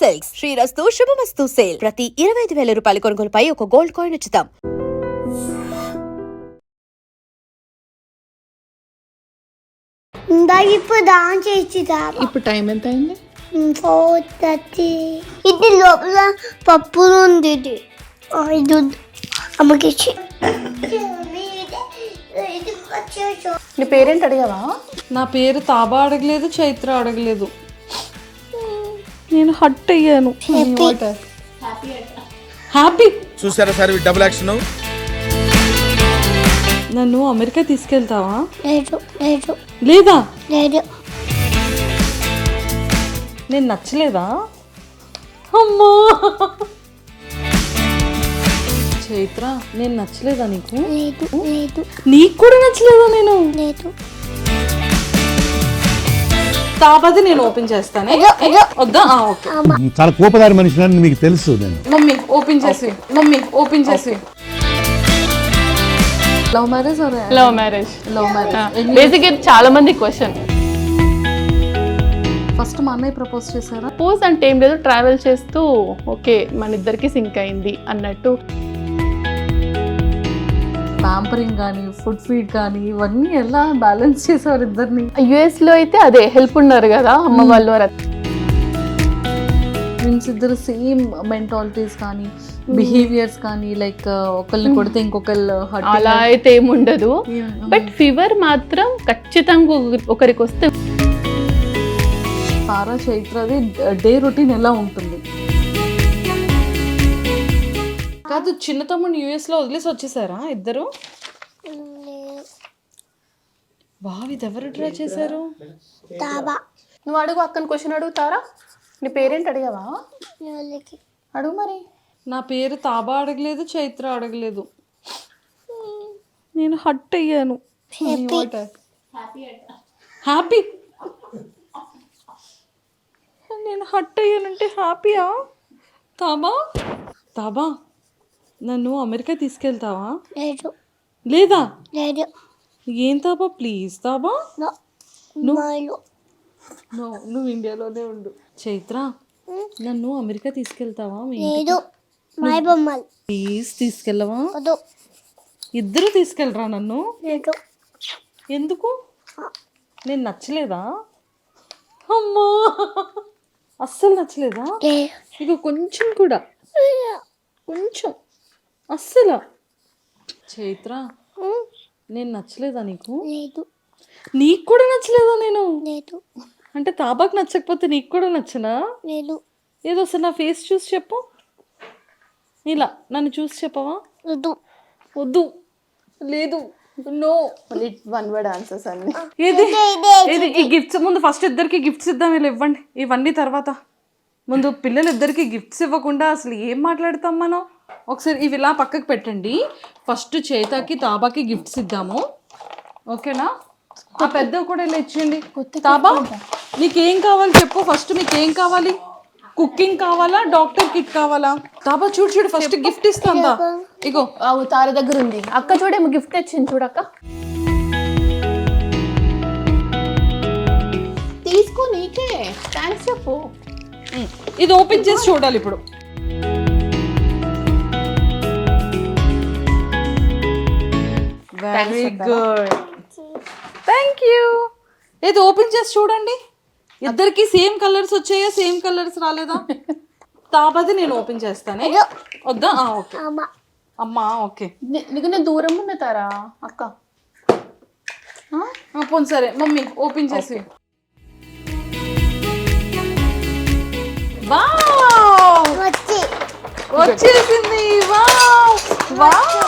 Silks శ్రీరస్తు శుభమస్తు sale ప్రతి 25,000 రూపాయల కొనుగోలుపై ఒక గోల్డ్ కాయిన్ ఉచితం. ఇప్పుడు డాన్స్ చేసిరా. ఇప్పుడు టైం ఎంత అయింది? 4:30. ఇది లోపల పప్పు ఉంది. ఇది అమ్మకి నీ పేరేంటి అడిగావా? నా పేరు తాబా అడగలేదు, చైత్ర అడగలేదు. నేను హట్ అయ్యాను. హ్యాపీ చూసారా సార్ డబుల్ యాక్షన్. నన్ను అమెరికా తీసుకెళ్తావా? లేదు లేదా? లేదు. నేను నచ్చలేదా? అమ్మా చైత్ర, నేను నచ్చలేదా నీకు? లేదు లేదు నీకు కూడా నచ్చలేదా? నేను లేదు. తాబాది నేను ఓపెన్ చేస్తానే. వద్దా? ఓకే. చాలా కోపదారి మనిషి అని మీకు తెలుసు. నేను మమ్మీ ఓపెన్ చేసి love marriage love marriage. Love marriage basic చాలా మంది క్వశ్చన్. ఫస్ట్ మా అన్నయ్య ప్రపోజ్ చేశారా? ప్రపోజ్ అంటే ఏం లేదు, ట్రావెల్ చేస్తూ ఓకే మన ఇద్దరికి సింక్ అయింది అన్నట్టు. ప్యాంపరింగ్ కానీ, ఫుడ్ ఫీడ్ కానీ ఇవన్నీ ఎలా బ్యాలెన్స్ చేసేవారు ఇద్దరిని? US లో అయితే అదే హెల్ప్ ఉన్నారు కదా అమ్మ వాళ్ళు. మీన్స్ ఇద్దరు సేమ్ మెంటాలిటీస్ కానీ, బిహేవియర్స్ కానీ, లైక్ ఒకళ్ళని కొడితే ఇంకొకళ్ళు అలా అయితే ఏముండదు. బట్ ఫీవర్ మాత్రం ఖచ్చితంగా ఒకరికి వస్తే. తారా చైత్రది డే రొటీన్ ఎలా ఉంటుంది? కాదు, చిన్న తమ్ముడు US లో వదిలేసి వచ్చేసారా ఇద్దరు? వావ్, ఇది ఎవరు డ్రా చేశారు? తాబా. నువ్వు అడుగు, అక్కని క్వశ్చన్ అడుగుతారా? నీ పేరేంటి అడిగావా? అడుగు మరి. నా పేరు తాబా అడగలేదు, చైత్ర అడగలేదు. నేను హట్ అయ్యాను. హ్యాపీ. నేను హట్ అయ్యానంటే హ్యాపీయా? తాబా నన్ను అమెరికా తీసుకెళ్తావా? లేదు లేదా? లేదు. ఏం తాబా, ప్లీజ్ తాబా. నువ్వు ఇండియాలోనే ఉండు. చైత్ర, నన్ను అమెరికా తీసుకెళ్తావా? లేదు. మై బొమ్మలు ప్లీజ్ తీసుకెళ్ళవా? వద్దు. ఇద్దరు తీసుకెళ్ళరా నన్ను? లేదు. ఎందుకు? నేను నచ్చలేదా? అమ్మా, అస్సలు నచ్చలేదా? ఇక కొంచెం కూడా, కొంచెం అస్సలు. చైత్ర, నేను నచ్చలేదా నీకు? లేదు. నీకు కూడా నచ్చలేదా నేను? లేదు. అంటే తాబాకు నచ్చకపోతే నీకు కూడా నచ్చనా? లేదు. ఏదో ఒకసారి నా ఫేస్ చూసి చెప్పు. ఇలా నన్ను చూసి చెప్పవా? వద్దు. వద్దు, లేదు, నో. వన్ వర్డ్ ఆన్సర్స్ అన్ని. ఏది ఈ గిఫ్ట్స్ ముందు ఫస్ట్ ఇద్దరికి గిఫ్ట్స్ ఇద్దాం. వీళ్ళు ఇవ్వండి, ఇవన్నీ తర్వాత. ముందు పిల్లలు ఇద్దరికి గిఫ్ట్స్ ఇవ్వకుండా అసలు ఏం మాట్లాడతాం మనం? ఒకసారి ఇవి ఇలా పక్కకు పెట్టండి. ఫస్ట్ చేతకి తాబాకి గిఫ్ట్స్ ఇద్దాము, ఓకేనా? ఆ పెద్దవి కూడా ఇలా ఇచ్చేయండి. తాబా, నీకేం కావాలి చెప్పు ఫస్ట్. మీకేం కావాలి? కుకింగ్ కావాలా, డాక్టర్ కిట్ కావాలా? తాబా చూడు ఫస్ట్ గిఫ్ట్ ఇస్తాందా. ఇగో తార దగ్గర ఉంది. అక్క చూడేమో గిఫ్ట్ తెచ్చింది, చూడక్క. తీసుకో, నీకే థ్యాంక్స్ చెప్పు. ఇది ఓపెన్ చేసి చూడాలి ఇప్పుడు. Very good, thank you. ఏది ఓపెన్ చేసి చూడండి. ఇద్దరికి సేమ్ కలర్స్ వచ్చాయా, సేమ్ కలర్స్ రాలేదా? తాపది నేను ఓపెన్ చేస్తానే. వద్దా? ఓకే. అమ్మా ఓకే. నీకు నేను దూరం ఉన్న తారా అక్క. పోనీ సరే మమ్మీ ఓపెన్ చేసి. వావ్, వచ్చేసింది. Wow wow.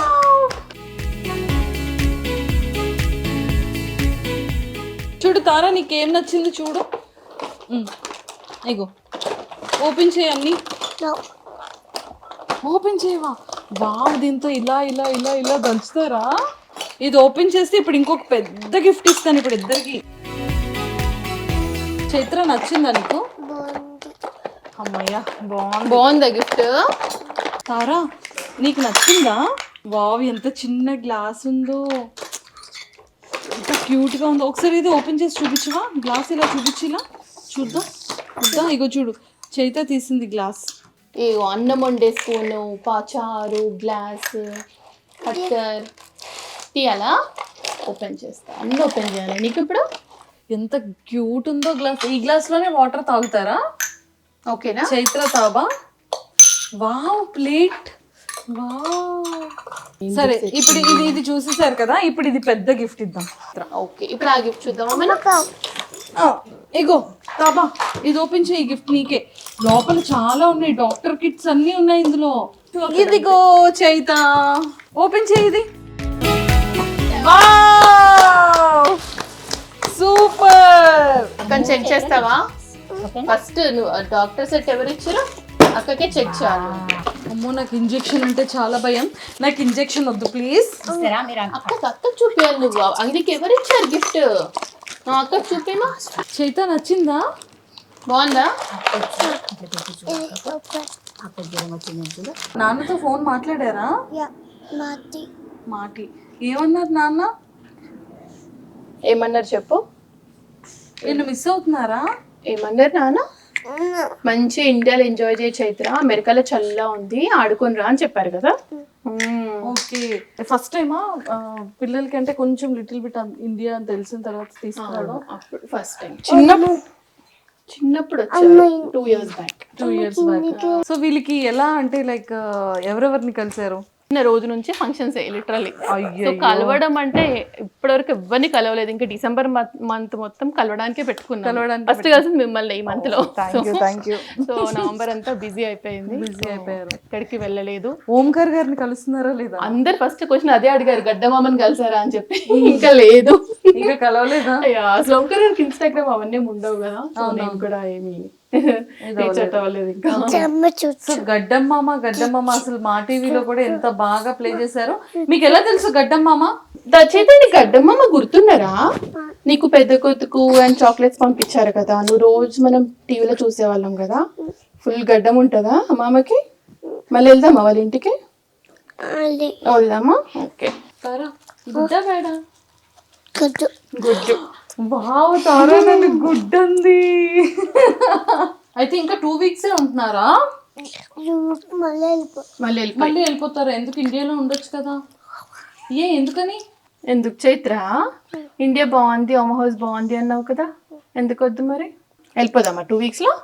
చూడు తారా, నీకేం నచ్చింది చూడు. ఇగో ఓపెన్ చేయన్ని. ఓపెన్ చేయవా? వావ్, దీంతో ఇలా ఇలా ఇలా ఇలా దంచుతారా? ఇది ఓపెన్ చేస్తే ఇప్పుడు ఇంకొక పెద్ద గిఫ్ట్ ఇస్తాను ఇప్పుడు ఇద్దరికి. చైత్ర, నచ్చిందా నీకు? అమ్మయ్యా, బాగుందా గిఫ్ట్? తారా, నీకు నచ్చిందా? వావ్, ఎంత చిన్న గ్లాస్ ఉందో, ఎంత క్యూట్గా ఉందో. ఒకసారి ఇది ఓపెన్ చేసి చూపించవా? గ్లాస్ ఇలా చూపించి, ఇలా చూద్దాం. ఇగో చూడు, చైత తీసింది గ్లాస్. ఏ అన్నం వండే స్పూను, చారు, గ్లాస్, కట్టర్ తీయాలా? ఓపెన్ చేస్తా, అన్నీ ఓపెన్ చేయాలి నీకు ఇప్పుడు. ఎంత క్యూట్ ఉందో గ్లాస్. ఈ గ్లాస్ లోనే వాటర్ తాగుతారా? ఓకేనా? చైత్ర తాబా. Wow, plate. వావ్. సరే, ఇప్పుడు ఇది చూసేసారు కదా, ఇప్పుడు ఇది పెద్ద గిఫ్ట్ ఇద్దాం. ఓకే, ఇప్పుడు ఆ గిఫ్ట్ చూద్దామా మనం? ఇగో తాబా, ఇది ఓపెన్ చేయి, గిఫ్ట్ నీకే. లోపల చాలా ఉన్నాయి, డాక్టర్ కిట్స్ అన్ని ఉన్నాయి ఇందులో. ఇదిగో చైత, ఓపెన్ చేయి ఇది. సూపర్. అక్కని చెక్ చేస్తావా? ఫస్ట్ నువ్వు డాక్టర్ సెట్ ఎవరు ఇచ్చారు? అక్కకే చెక్ చేయాలి. అమ్మో, నాకు ఇంజెక్షన్ అంటే చాలా భయం. నాకు ఇంజెక్షన్ వద్దు ప్లీజ్. అక్కకు చూపించాలి నువ్వు. అందుకే ఎవరు ఇచ్చారు గిఫ్ట్? అక్కకు చూపేమా. చైత నచ్చిందా? బాగుందా? నాన్నతో ఫోన్ మాట్లాడారా? మాటి ఏమన్నారు నాన్న? ఏమన్నారు చెప్పు. వీళ్ళు మిస్ అవుతున్నారా? ఏమన్నారు నాన్న? మంచి ఇండియాలో ఎంజాయ్ చేయ చైత్ర, అమెరికాలో చల్లగా ఉంది, ఆడుకొని రా అని చెప్పారు కదా. ఓకే, ఫస్ట్ టైమా పిల్లలకి అంటే కొంచెం లిటిల్ బిట్ ఇండియా అని తెలిసిన తర్వాత తీసుకురావడం? అప్పుడు ఫస్ట్ టైం చిన్నప్పుడు వచ్చారు, 2 years back. 2 years back. So వీళ్ళకి ఎలా అంటే లైక్ ఎవరెవరిని కలిసారు? చిన్న రోజు నుంచి ఫంక్షన్స్ లిటరల్లీ. సో కలవడం అంటే ఇప్పటివరకు ఎవరిని కలవలేదు. ఇంకా డిసెంబర్ మంత్ మొత్తం కలవడానికే పెట్టుకున్నాం. ఫస్ట్ కలిసి మిమ్మల్ని ఈ మంత్ లో. సో నవంబర్ అంతా బిజీ అయిపోయింది. ఎక్కడికి వెళ్ళలేదు. ఓంకార్ గారిని కలుస్తున్నారా లేదా? అందరు ఫస్ట్ క్వశ్చన్ అదే అడిగారు, గడ్డమామని కలిసారా అని చెప్పి. ఇంకా లేదు, ఇంకా కలవలేదా? అసలు ఓంకార్ గారికి ఇన్స్టాగ్రామ్ అవన్నీ ఉండవు కదా, నేను కూడా ఏమి గడ్డమ్మామ అసలు మా టీవీలో కూడా ఎంత బాగా ప్లే చేశారు. మీకు ఎలా తెలుసు గడ్డమ్మామ? దచేతండి, గడ్డమ్మ గుర్తున్నారా? నీకు పెద్ద కొతుకు అండ్ చాక్లెట్స్ పంపించారు కదా, నువ్వు రోజు మనం టీవీలో చూసేవాళ్ళం కదా. ఫుల్ గడ్డం ఉంటుందా మామకి? మళ్ళీ వెళ్దామా వాళ్ళ ఇంటికి? వెళ్దామా? ఓకే. గుడ్డ బేడ గుడ్డు. వావ్ తారా, నన్ను గుడ్ ఉంది. అయితే ఇంకా 2 weeks ఉంటున్నారా? మళ్ళీ వెళ్ళిపోతారా? ఎందుకు, ఇండియాలో ఉండొచ్చు కదా. ఎందుకని? ఎందుకు చైత్ర? ఇండియా బాగుంది, హోమ్ హౌస్ బాగుంది అన్నావు కదా, ఎందుకు వద్దు మరి? వెళ్ళిపోదామా 2 weeks లో?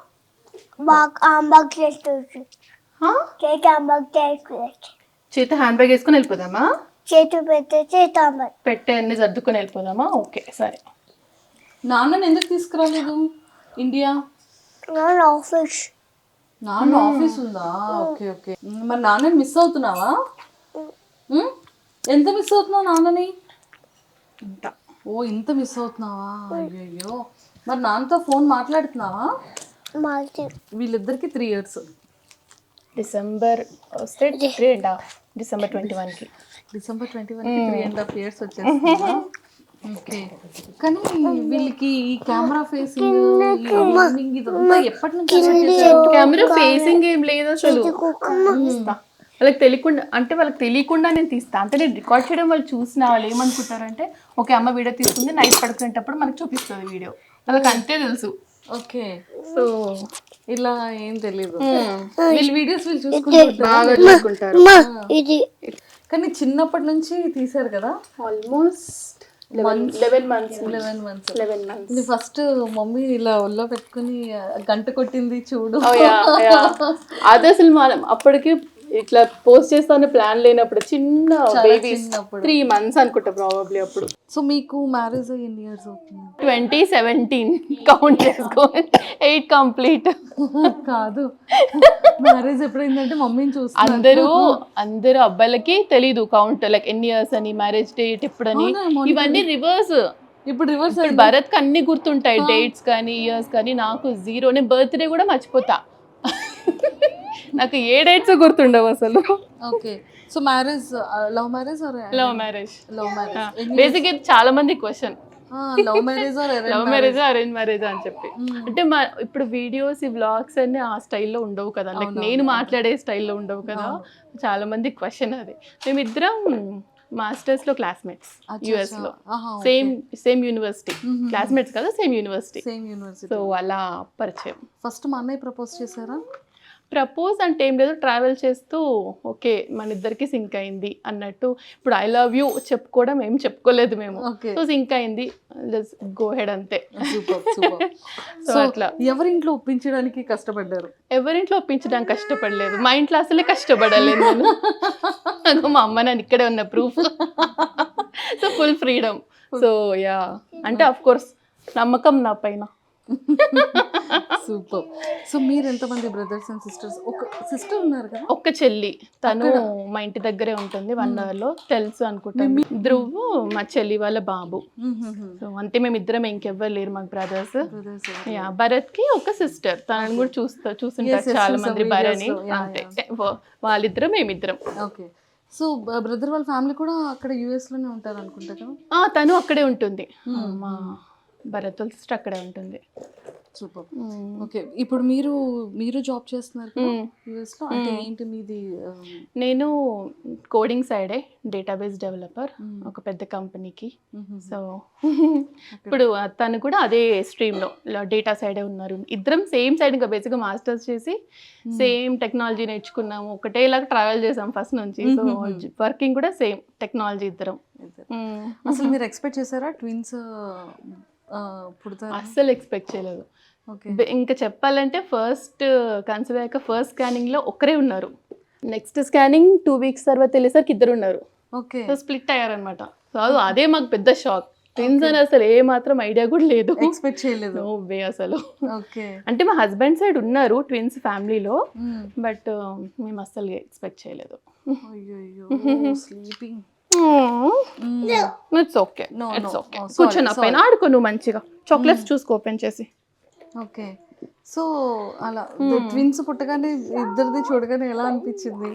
చేత హ్యాండ్ బ్యాగ్ వేసుకుని వెళ్ళిపోదామా? పెట్టే అన్ని సర్దుకొని వెళ్ళిపోదామా? ఓకే సరే. నాన్నని ఎందుకు తీసుకురాలేదు ఇండియా? నాన్న ఆఫీస్ ఉందా? Okay okay. మరి నాన్నని మిస్ అవుతున్నావా? ఎంత మిస్ అవుతున్నావు నాన్నని? ఇంత మిస్ అవుతున్నావా? అయ్యో. మరి నాన్నతో ఫోన్ మాట్లాడుతున్నావా? వీళ్ళిద్దరికి 3 years. డిసెంబర్ వస్తే 3.5, డిసెంబర్ 21కి. డిసెంబర్ 21కి 3.5 years వచ్చేస్తుందా? ఓకే. కానీ వీళ్ళకి ఈ కెమెరా ఫేసింగ్ ఇదంతా ఎప్పటి నుంచి? కెమెరా ఫేసింగ్ ఏం లేదు అసలు. వాళ్ళకి తెలియకుండా నేను తీస్తా. అంటే నేను రికార్డ్ చేయడం వాళ్ళు చూసిన వాళ్ళు ఏమనుకుంటారంటే, ఓకే అమ్మ వీడియో తీసుకుంది, నైట్ పడుకునేటప్పుడు మనకు చూపిస్తుంది వీడియో. వాళ్ళకి అంతే తెలుసు. ఓకే. సో ఇలా ఏం తెలీదు. వీళ్ళు వీడియోస్ వీళ్ళు చూసుకుంటారు. కానీ చిన్నప్పటి నుంచి తీసారు కదా, ఆల్మోస్ట్ 11 months. ఫస్ట్ మమ్మీ ఇలా ఒళ్ళో పెట్టుకుని గంట కొట్టింది చూడు. అది అసలు మనం అప్పటికి ఇట్లా పోస్ట్ చేస్తానే ప్లాన్ లేనప్పుడు, చిన్న బేబీ 3 months అనుకుంటా ప్రాబబ్లీ అప్పుడు. సో మీకు మ్యారేజ్ ఎన్ని ఇయర్స్ అవుతుంది? 2017 కౌంట్ చేసుకో, 8 కంప్లీట్ కాదు. మ్యారేజ్ ఎప్పుడైందంటే మమ్మీని చూస్తే అందరూ అబ్బాయిలకి తెలీదు కౌంట్, లైక్ ఎన్ని ఇయర్స్ అని, మ్యారేజ్ డేట్ ఎప్పుడని, ఇవన్నీ రివర్స్. ఇప్పుడు రివర్స్. భరత్ కి అన్ని గుర్తుంటాయి, డేట్స్ కానీ ఇయర్స్ కానీ. నాకు 0. నేను బర్త్డే కూడా మర్చిపోతా. నాకు ఏ డేట్స్ గుర్తుండవు అసలు. Okay. So marriage love marriage or love marriage? Love marriage. Basic ఇది చాలా మంది question, love marriage or love marriage arrange marriage అని చెప్పి. అంటే ఇప్పుడు వీడియోస్, ఈ వ్లాగ్స్ అన్ని ఆ స్టైల్లో ఉండవు కదా, లైక్ నేను మాట్లాడే స్టైల్లో ఉండవు కదా. చాలా మంది క్వశ్చన్ అది. మేమిద్దరం మాస్టర్స్ లో క్లాస్మేట్స్ యుఎస్ లో ఆహా, సేమ్ యూనివర్సిటీ, క్లాస్మేట్స్ కదా same university. Same university. So అలా పరిచయం. ఫస్ట్ మా అన్నయ్య ప్రపోజ్ చేశారా? ప్రపోజ్ అంటే ఏం లేదు, ట్రావెల్ చేస్తూ ఓకే మన ఇద్దరికి సింక్ అయింది అన్నట్టు. ఇప్పుడు ఐ లవ్ యూ చెప్పుకోవడం ఏం చెప్పుకోలేదు మేము, Okay. సో సింక్ అయింది, గో హెడ్ అంతే. Super super. సో అట్లా ఎవరింట్లో ఒప్పించడానికి కష్టపడ్డారు? ఎవరింట్లో ఒప్పించడానికి కష్టపడలేదు, మా ఇంట్లో అసలే కష్టపడలేదు నేను. అదో మా అమ్మ నాన్న ఇక్కడే ఉన్న proof. So full freedom. So yeah, అంటే అఫ్ కోర్స్ నమ్మకం నా పైన. సూపర్. సో మీరు ఎంతమంది బ్రదర్స్ అండ్ సిస్టర్స్? ఒక సిస్టర్ ఉన్నారు కదా? ఒక్క చెల్లి, తను మా ఇంటి దగ్గరే ఉంటుంది, 1 hour లో. తెలుసు అనుకుంటాను. ధ్రువ్ మా చెల్లి వాళ్ళ బాబు. సో అంతే, మేము ఇద్దరం, ఇంకెవ్వరు లేరు మాకు బ్రదర్స్. యా, భరత్ కి ఒక సిస్టర్, తనని కూడా చూస్తుంటారు చాలా మంది భరణి. అంతే, వాళ్ళిద్దరం మేమిద్దరం. ఓకే. సో బ్రదర్ వాళ్ళ ఫ్యామిలీ కూడా అక్కడ యుఎస్ లోనే ఉంటారు అనుకుంటా కదా? తను అక్కడే ఉంటుంది, మా భరత్ వాళ్ళ సిస్టర్ అక్కడే ఉంటుంది. సూపర్. ఓకే, ఇప్పుడు మీరు జాబ్ చేస్తున్నారు యుఎస్ లో, అంటే ఏంటి మీది? నేను కోడింగ్ సైడే, డేటాబేస్ డెవలపర్ ఒక పెద్ద కంపెనీకి. సో ఇప్పుడు తను కూడా అదే స్ట్రీమ్లో డేటా సైడే ఉన్నారు. ఇద్దరం సేమ్ సైడ్, ఇంకా బేసిక్గా మాస్టర్స్ చేసి సేమ్ టెక్నాలజీ నేర్చుకున్నాము, ఒకటేలాగా ట్రావెల్ చేసాం ఫస్ట్ నుంచి. సో వర్కింగ్ కూడా సేమ్ టెక్నాలజీ ఇద్దరం. అసలు మీరు ఎక్స్పెక్ట్ చేశారా ట్విన్స్ పుడతారు? అస్సలు ఎక్స్పెక్ట్ చేయలేదు. ఇంకా చెప్పాలంటే ఫస్ట్ కన్సీవ్ అయ్యాక ఫస్ట్ స్కానింగ్లో ఒక్కరే ఉన్నారు, నెక్స్ట్ స్కానింగ్ 2 weeks తర్వాత వెళ్ళేసరికి 2 ఉన్నారు. ఓకే. సో స్ప్లిట్ అయ్యారనమాట. సో అదే మాకు పెద్ద షాక్. ట్విన్స్ అని అసలు ఏ మాత్రం ఐడియా కూడా లేదు, ఎక్స్పెక్ట్ చేయలేదు. నో వే అసలు. ఓకే. అంటే మా హస్బెండ్ సైడ్ ఉన్నారు ట్విన్స్ ఫ్యామిలీలో, బట్ మేము అస్సలు ఎక్స్పెక్ట్ చేయలేదు. అయ్యో, sleeping. It's okay, it's okay. కూర్చొని పైన ఆడుకో నువ్వు మంచిగా, చాక్లెట్స్ చూసుకో ఓపెన్ చేసి. ఓకే. సో అలా ట్విన్స్ పుట్టగానే ఇద్దరిది చూడగానే ఎలా అనిపించింది?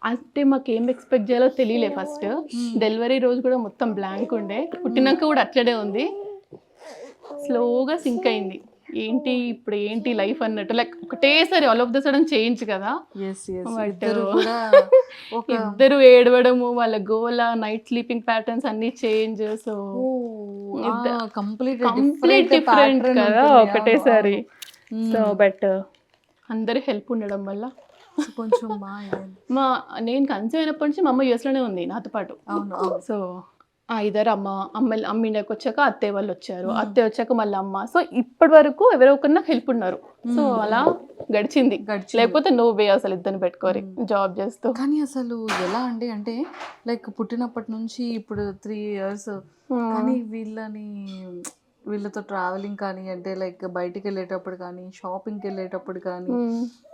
అంటే మాకు ఏం ఎక్స్పెక్ట్ చేయాలో తెలియలే ఫస్ట్. డెలివరీ రోజు కూడా మొత్తం బ్లాంక్ ఉండే, పుట్టినాక కూడా అట్లనే ఉంది. స్లోగా సింక్ అయింది, ఏంటి ఇప్పుడు ఏంటి లైఫ్ అన్నట్టు, లైక్ ఒకటేసారి all of the sudden change కదా. బట్ ఇద్దరు ఏడవడము, వాళ్ళ గోల, నైట్ స్లీపింగ్ ప్యాటర్న్స్ అన్ని చేంజ్. సో కంప్లీట్ డిఫరెంట్ కదా ఒకటేసారి. సో బట్ అందరి హెల్ప్ ఉండడం వల్ల కొంచెం నేను కన్సీవ్ అయినప్పటి నుంచి మా అమ్మ యూఎస్లోనే ఉంది నాతో పాటు. సో ఇద్దరు అమ్మ ఇండియాకి వచ్చాక అత్తయ్య వాళ్ళు వచ్చారు, అత్తయ్య వచ్చాక మళ్ళీ అమ్మ. సో ఇప్పటి వరకు ఎవరో ఒకరిన హెల్ప్ ఉన్నారు. సో అలా గడిచింది, లేకపోతే నో వే అసలు ఇద్దరిని పెట్టుకోరి జాబ్ చేస్తూ. కానీ అసలు ఎలా అండి, అంటే లైక్ పుట్టినప్పటి నుంచి ఇప్పుడు 3 years, కానీ వీళ్ళతో ట్రావెలింగ్ కానీ, అంటే లైక్ బయటికి వెళ్ళేటప్పుడు కానీ, షాపింగ్కి వెళ్ళేటప్పుడు కానీ,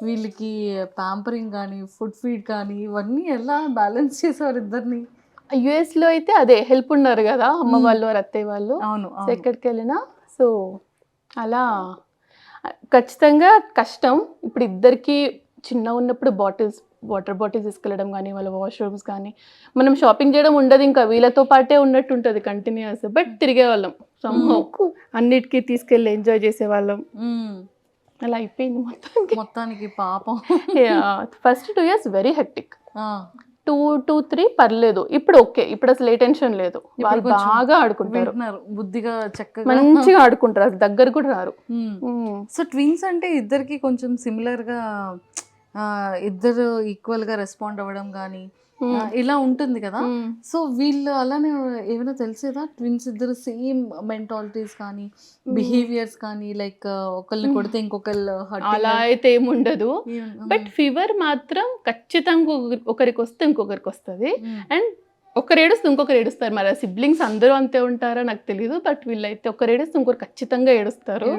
వీళ్ళకి ప్యాంపరింగ్ కానీ, ఫుడ్ ఫీడ్ కానీ, ఇవన్నీ ఎలా బ్యాలెన్స్ చేసేవారు ఇద్దరిని? యుఎస్లో అయితే అదే హెల్ప్ ఉన్నారు కదా అమ్మ వాళ్ళు, అత్తయ్య వాళ్ళు. అవును. సో ఎక్కడికి వెళ్ళినా సో అలా ఖచ్చితంగా కష్టం. ఇప్పుడు ఇద్దరికి చిన్న ఉన్నప్పుడు వాటర్ బాటిల్స్ తీసుకెళ్ళడం కానీ, వాళ్ళ వాష్రూమ్స్ కానీ, మనం షాపింగ్ చేయడం ఉండదు, ఇంకా వీళ్ళతో పాటే ఉన్నట్టు ఉంటుంది కంటిన్యూస్. బట్ తిరిగే వాళ్ళం సంహౌ, అన్నిటికీ తీసుకెళ్ళి ఎంజాయ్ చేసేవాళ్ళం. అలా అయిపోయింది మొత్తానికి పాపం. ఫస్ట్ 2 years వెరీ హెక్టిక్, 2-3 పర్లేదు. ఇప్పుడు ఓకే, ఇప్పుడు అసలు ఏ టెన్షన్ లేదు, వాళ్ళు బాగా ఆడుకుంటారు, బుద్ధిగా చక్కగా మంచిగా ఆడుకుంటారు, అసలు దగ్గర కూడా రారు. సో ట్విన్స్ అంటే ఇద్దరికి కొంచెం సిమిలర్ గా, ఇద్దరు ఈక్వల్ గా రెస్పాండ్ అవ్వడం కానీ ఇలా ఉంటుంది కదా. సో వీళ్ళు అలానే ఏమైనా తెలిసేదా ట్విన్స్ ఇద్దరు సేమ్ మెంటాలిటీస్ కానీ, బిహేవియర్స్ కానీ, లైక్ ఒకళ్ళని కొడితే ఇంకొకళ్ళు అలా అయితే ఏముండదు. బట్ ఫీవర్ మాత్రం ఖచ్చితంగా ఒకరికి వస్తే ఇంకొకరికి వస్తుంది, అండ్ ఒకరు ఏడుస్తే ఇంకొకరు ఏడుస్తారు. మరి సిబ్లింగ్స్ అందరూ అంతే ఉంటారో నాకు తెలియదు, బట్ వీళ్ళైతే ఒకరు ఏడుస్తే ఇంకొకరు ఖచ్చితంగా ఏడుస్తారు.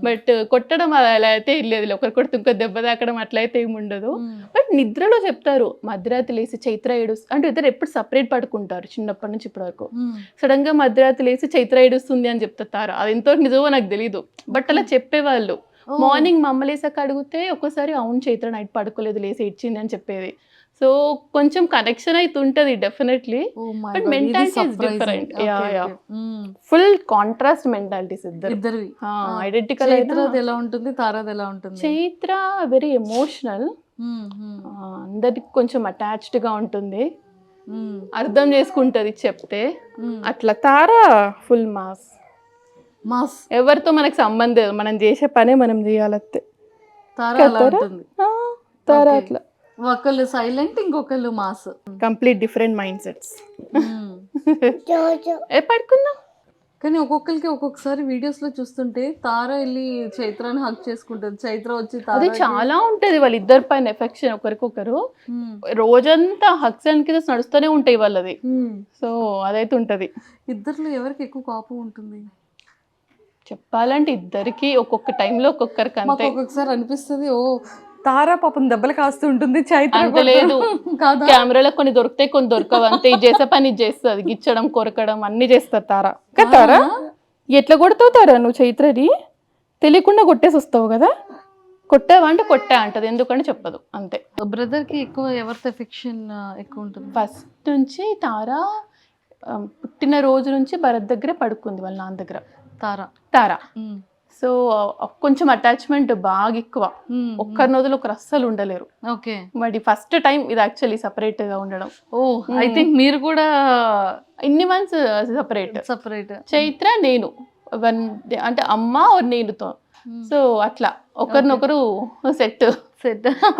బట్ కొట్టడం అలా అయితే లేదు, ఒకరు కొడితే ఇంకో దెబ్బ తాకడం అట్లయితే ఏమి ఉండదు. బట్ నిద్రలో చెప్తారు, మధ్యరాత్రి లేసి చైత్ర ఏడుస్తుంది అంటే, ఇద్దరు ఎప్పుడు సపరేట్ పడుకుంటారు చిన్నప్పటి నుంచి ఇప్పటి వరకు. సడన్ గా మధ్యరాత్రి లేసి చైత్ర ఏడుస్తుంది అని చెప్తారు, అది ఎంతో నిజమో నాకు తెలియదు, బట్ అలా చెప్పేవాళ్ళు. మార్నింగ్ మా అమ్మ లేసాక అడిగితే ఒక్కోసారి అవును చైత్ర నైట్ పడుకోలేదు లేసి ఇచ్చింది అని చెప్పేది. సో కొంచెం కనెక్షన్ అయితే ఉంటుంది definitely, but mentality is different. Full contrast mentalities ఇద్దరు. ఐడెంటికల్ ఎలా ఉంటుంది, తారాది ఎలా ఉంటుంది? చైత్ర వెరీ ఎమోషనల్, అందరికి కొంచెం అటాచ్డ్ గా ఉంటుంది. అర్థం చేసుకుంటది చెప్తే. అట్లా తార ఫుల్ మాస్. మాస్. ఎవరితో మనకు సంబంధం లేదు, మనం చేసే పనే మనం చేయాలంతే. తార అలా ఉంటుంది. తార అట్లా ఒకళ్ళు సైలెంట్, ఇంకొకళ్ళు mass. Complete different mindsets. Jojo ఏ పడుకున్నా కానీ ఒక్కొక్కరికి ఒక్కొక్కసారి వీడియోస్ లో చూస్తుంటే తార వెళ్ళి చైత్రాన్ని హక్ చేసుకుంటది, చైత్ర వచ్చి అది చాలా ఉంటది వాళ్ళిద్దరి పైన ఎఫెక్షన్ ఒకరికొకరు. రోజంతా హక్స్ అండ్ కిసెస్ నడుస్తూనే ఉంటాయి వాళ్ళది. సో అదైతే ఉంటది. ఇద్దరిలో ఎవరికి ఎక్కువ కోపం ఉంటుంది? చెప్పాలంటే ఇద్దరికి ఒక్కొక్క టైంలో ఒక్కొక్కరికి మాకు అంతే. ఒక్కొక్కసారి అనిపిస్తుంది, ఓ తార పాపం దెబ్బలు కాస్తూ ఉంటుంది, చైత్ర అంత లేదు. కాదా? కెమెరాలో కొన్ని దొరుకుతాయి, కొన్ని దొరకవు అంతే. ఇది చేసే పని ఇది చేస్తుంది, గిచ్చడం కొరకడం అన్ని చేస్తారు తార. తారా ఎట్లా కొడతావు తారా నువ్వు చైత్రని? తెలియకుండా కొట్టేసి వస్తావు కదా. కొట్టావా అంటే కొట్టా అంటది, ఎందుకంటే చెప్పదు అంతే. బ్రదర్ కి ఎక్కువ ఎవరితో ఎఫెక్షన్ ఎక్కువ ఉంటుంది? ఫస్ట్ నుంచి తార పుట్టిన రోజు నుంచి భరత్ దగ్గరే పడుకుంది, వాళ్ళ నాన్న దగ్గర. తార సో కొంచెం అటాచ్మెంట్ బాగా ఎక్కువ. ఒక్కరిని వదిలి ఒకరు అస్సలు ఉండలేరు. ఓకే. మరి ఫస్ట్ టైం ఇది యాక్చువల్లీ సపరేట్ గా ఉండడం. ఓ ఐ థింక్ మీరు కూడా ఇన్ని మంత్స్ సపరేట్. చైత్ర నేను అంటే అమ్మ నేనుతో. సో అట్లా ఒకరినొకరు సెట్.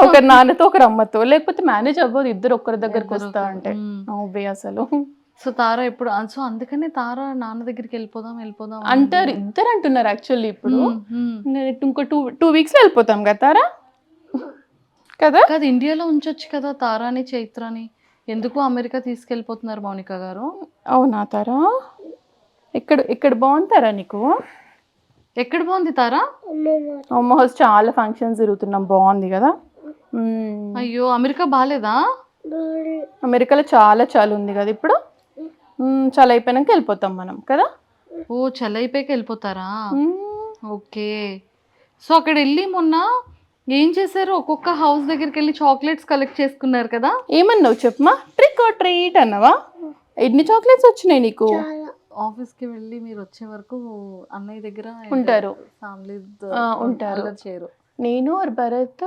ఒకరి నాన్నతో ఒకరు అమ్మతో, లేకపోతే మేనేజ్ అవ్వదు ఇద్దరు ఒక్కరి దగ్గరకు వస్తా అంటే అసలు. సో తార ఎప్పుడు, సో అందుకనే తార నాన్న దగ్గరికి వెళ్ళిపోదాం అంటారు, ఇద్దరు అంటున్నారు యాక్చువల్లీ. ఇప్పుడు ఇంకో 2 weeks వెళ్ళిపోతాం కదా తారా కదా. కాదు, ఇండియాలో ఉంచొచ్చు కదా తారాని చైత్రాని, ఎందుకు అమెరికా తీసుకెళ్ళిపోతున్నారు మౌనిక గారు? అవునా తారా? ఇక్కడ బాగుంటారా నీకు? ఎక్కడ బాగుంది తారా? అమ్మ హౌస్ చాలా ఫంక్షన్స్ తిరుగుతున్నాం, బాగుంది కదా. అయ్యో అమెరికా బాగాలేదా? అమెరికాలో చాలా ఉంది కదా ఇప్పుడు. చాలా అయిపోయినాక వెళ్ళిపోతాం మనం కదా. ఓ చలి అయిపోయాక వెళ్ళిపోతారా? ఓకే. సో అక్కడ వెళ్ళి మొన్న ఏం చేశారు? ఒక్కొక్క హౌస్ దగ్గరికి వెళ్ళి చాక్లెట్స్ కలెక్ట్ చేసుకున్నారు కదా. ఏమన్నావు చెప్పమా? ట్రిక్ ఆర్ ట్రీట్ అన్నావా? ఎన్ని చాక్లెట్స్ వచ్చినాయి నీకు? ఆఫీస్ కి వెళ్ళి మీరు వచ్చే వరకు అన్నయ్య దగ్గర ఉంటారు, ఫ్యామిలీ ఉంటారు. చేయరు. నేను భరత్,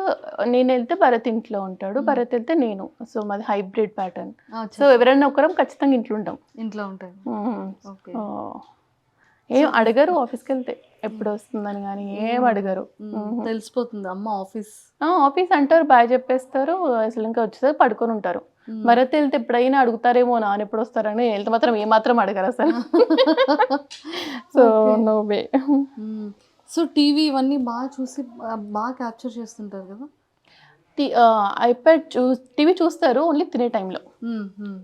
నేను వెళ్తే భరత్ ఇంట్లో ఉంటాడు, భరత్ వెళ్తే నేను. సో మాది హైబ్రిడ్ ప్యాటర్న్. సో ఎవరైనా ఒకరం ఖచ్చితంగా ఇంట్లో ఉంటాం. ఏం అడగరు ఆఫీస్కి వెళ్తే ఎప్పుడు వస్తుందని, కానీ ఏం అడగరు. తెలిసిపోతుంది అమ్మ ఆఫీస్ అంటారు, బాయ్ చెప్పేస్తారు, అసలు ఇంకా వచ్చేసరికి పడుకొని ఉంటారు. భరత్ వెళ్తే ఎప్పుడైనా అడుగుతారేమో నాన్న ఎప్పుడు వస్తారని, వెళ్తే మాత్రం ఏమాత్రం అడగరు అసలు. So no way. So TV ఇవన్నీ బాగా చూసి బాగా క్యాప్చర్ చేస్తుంటారు కదా. ఐప్యాడ్ టీవీ చూస్తారు ఓన్లీ తినే టైంలో.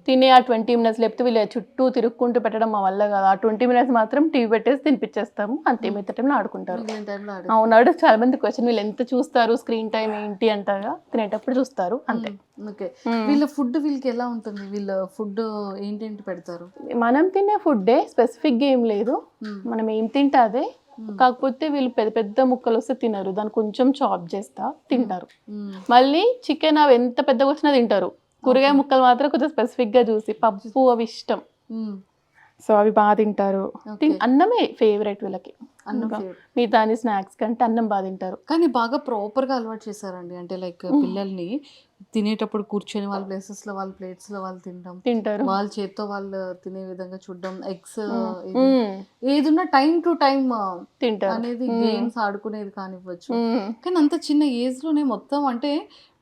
తినే ఆ 20 minutes, లేకపోతే వీళ్ళు చుట్టూ తిరుక్కుంటూ పెట్టడం మా వల్ల కదా. ఆ 20 minutes మాత్రం టీవీ పెట్టేసి తినిపించేస్తాము అంతే. మిగతా టైంలో ఆడుకుంటారు. అవునాడు చాలా మంది క్వశ్చన్, వీళ్ళు ఎంత చూస్తారు, స్క్రీన్ టైం ఏంటి అంటారా, తినేటప్పుడు చూస్తారు అంతే. ఓకే. వీళ్ళ ఫుడ్ వీళ్ళకి ఎలా ఉంటుంది? వీళ్ళ ఫుడ్ ఏంటేంటి పెడతారు? మనం తినే ఫుడ్డే, స్పెసిఫిక్గా ఏం లేదు, మనం ఏం తింటే అదే. కాకపోతే వీళ్ళు పెద్ద పెద్ద ముక్కలు వస్తే తినరు, దాన్ని కొంచెం చాప్ చేస్తా తింటారు. మళ్ళీ చికెన్ అవి ఎంత పెద్దగా వచ్చినా తింటారు. కూరగాయ ముక్కలు మాత్రం కొంచెం స్పెసిఫిక్ గా చూసి, పప్పు అవి ఇష్టం. సో అవి బాగా తింటారు. అన్నమే ఫేవరెట్ వీళ్ళకి. మిగతా అన్ని స్నాక్స్ కంటే అన్నం బాగా తింటారు. కానీ బాగా ప్రాపర్గా అలవాటు చేశారండి. అంటే లైక్ పిల్లల్ని తినేటప్పుడు కూర్చొని వాళ్ళ ప్లేసెస్ లో, వాళ్ళ ప్లేట్స్ లో వాళ్ళు తింటారు, వాళ్ళ చేత్తో వాళ్ళు తినే విధంగా చూడడం, ఎగ్స్ ఏదున్నా టైం టు టైం తింటారు అనేది, గేమ్స్ ఆడుకునేది కానివ్వచ్చు. కానీ అంత చిన్న ఏజ్ లోనే మొత్తం అంటే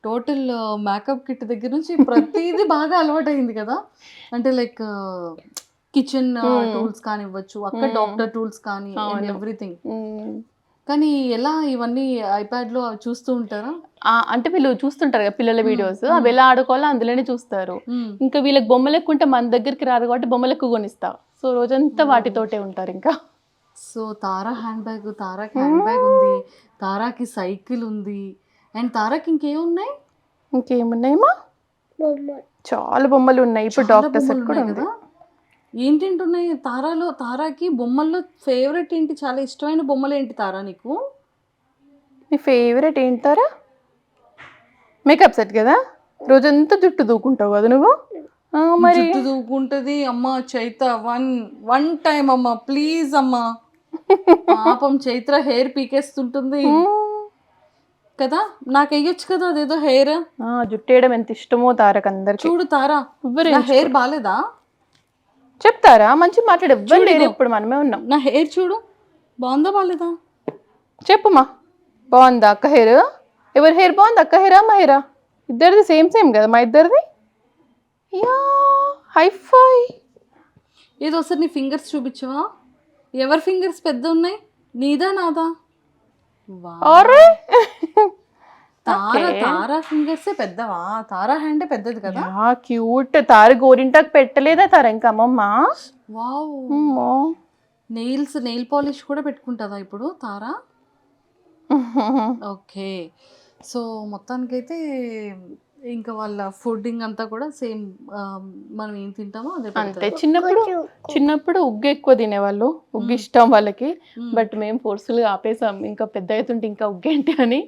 టోటల్ మేకప్ కిట్ దగ్గర నుంచి ప్రతిదీ బాగా అలవాటు అయింది కదా. అంటే లైక్ కిచెన్ టూల్స్ కానివ్వచ్చు, అక్కడ డాక్టర్ టూల్స్ కానీ, ఎవ్రీథింగ్. కానీ ఎలా ఇవన్నీ ఐప్యాడ్ లో చూస్తూ ఉంటారా? అంటే వీళ్ళు చూస్తుంటారు కదా పిల్లల వీడియోస్, అవి ఎలా ఆడుకోవాలో అందులోనే చూస్తారు. ఇంకా వీళ్ళకి బొమ్మలు ఎక్కువ ఉంటే మన దగ్గరికి రారు కాబట్టి బొమ్మలు ఎక్కువ కొనిస్తా. సో రోజంతా వాటితోటే ఉంటారు ఇంకా. సో తారా హ్యాండ్ బ్యాగ్, తారాకి హ్యాండ్ బ్యాగ్ ఉంది, తారాకి సైకిల్ ఉంది, అండ్ తారాకి ఇంకేమున్నాయి? ఇంకేమున్నాయమ్మా? చాలా బొమ్మలు ఉన్నాయి. ఇప్పుడు డాక్టర్ సెట్ కూడా ఉంది. ఏంటేంటి ఉన్నాయి తారాలో? తారాకి బొమ్మల్లో ఫేవరెట్ ఏంటి? చాలా ఇష్టమైన బొమ్మలు ఏంటి తారా నీకు? నీ ఫేవరెట్ ఏంటి తారా? మేకప్ సెట్ కదా, రోజంతా జుట్టు దూకుంటావు కదా నువ్వు. మరి జుట్టు దూకుంటది అమ్మ చైత్ర. వన్ టైం అమ్మ ప్లీజ్ అమ్మా, పాపం చైత్ర హెయిర్ పీకేస్తుంటుంది. కదా, నాకు వేయొచ్చు కదా అదేదో హెయిర్. జుట్టు వేయడం ఎంత ఇష్టమో తారక్ అందరికి. చూడు తారా, నా హెయిర్ బాగాలేదా చెప్తారా? మంచి మాట్లాడు, ఎవ్వరు లేరు, ఇప్పుడు మనమే ఉన్నాం. నా హెయిర్ చూడు, బాగుందా బాగాలేదా చెప్పుమా. బాగుందా అక్క హెయిర్? ఎవరి హెయిర్ బాగుంది, అక్క హెయిరా మా హెయిరా? ఇద్దరిది సేమ్ సేమ్ కదా మా ఇద్దరిది. Yeah hifi. ఏదో ఒకసారి నీ ఫింగర్స్ చూపించవా? ఎవరి ఫింగర్స్ పెద్ద ఉన్నాయి, నీదా నాదా? అరే తారా ఫింగర్సే పెద్దవా? తారా హ్యాండ్ పెద్దది కదా. క్యూట్. తార గోరింటాకు పెట్టలేదా తార ఇంకా అమ్మమ్మ? వావ్. నెయిల్ పాలిష్ కూడా పెట్టుకుంటుందా ఇప్పుడు తారా? ఓకే. సో మొత్తానికైతే ఇంకా వాళ్ళ ఫుడ్డింగ్ అంతా కూడా సేమ్, మనం ఏం తింటామో అదే అంతే. చిన్నప్పుడు ఉగ్గు ఎక్కువ తినేవాళ్ళు, ఉగ్గు ఇష్టం వాళ్ళకి. బట్ మేము ఫోర్స్ఫుల్గా ఆపేసాం, ఇంకా పెద్ద అవుతుంటే ఇంకా ఉగ్గేంటి అని.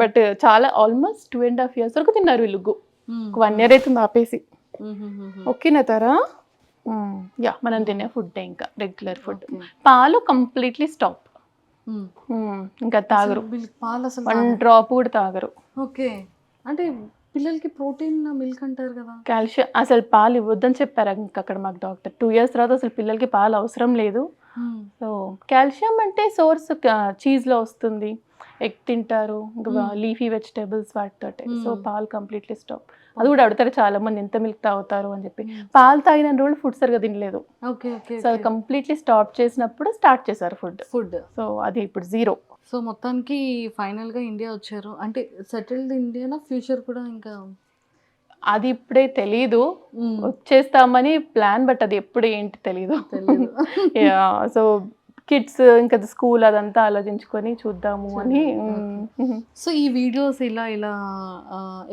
బట్ చాలా ఆల్మోస్ట్ 2.5 years వరకు తిన్నారు వీళ్ళు ఉగ్గు. 1 year అవుతుంది ఆపేసి. ఓకేనా తారా? యా, మనం తినే ఫుడ్ ఇంకా రెగ్యులర్ ఫుడ్. పాలు కంప్లీట్లీ స్టాప్, ఇంకా తాగరు, పాలు అసలు 1 drop కూడా తాగరు. ఓకే. అంటే పిల్లలకి ప్రోటీన్ మిల్క్ అంటారు కదా, కాల్షియం. అసలు పాలు ఇవ్వద్దని చెప్పారు ఇంకా అక్కడ మాకు డాక్టర్. 2 years తర్వాత అసలు పిల్లలకి పాలు అవసరం లేదు. సో కాల్షియం అంటే సోర్స్ చీజ్లో వస్తుంది, ఎగ్ తింటారు, ఇంకా లీఫీ వెజిటేబుల్స్ వాటితోటే. సో పాలు కంప్లీట్లీ స్టాప్. అది కూడా అడుగుతారు చాలా మంది, ఎంత మిల్క్ తాగుతారు అని చెప్పి. పాలు తాగిన రోజులు ఫుడ్ సరిగా తినలేదు. సో అది కంప్లీట్లీ స్టాప్ చేసినప్పుడు స్టార్ట్ చేశారు ఫుడ్. సో అది ఇప్పుడు 0. సో మొత్తానికి ఫైనల్గా ఇండియా వచ్చారు అంటే సెటిల్డ్ ఇండియానా, ఫ్యూచర్ కూడా ఇంకా అది ఇప్పుడే తెలీదు. వచ్చేస్తామని ప్లాన్, బట్ అది ఎప్పుడు ఏంటి తెలీదు. సో కిడ్స్ ఇంకా స్కూల్ అదంతా ఆలోచించుకొని చూద్దాము అని. సో ఈ వీడియోస్ ఇలా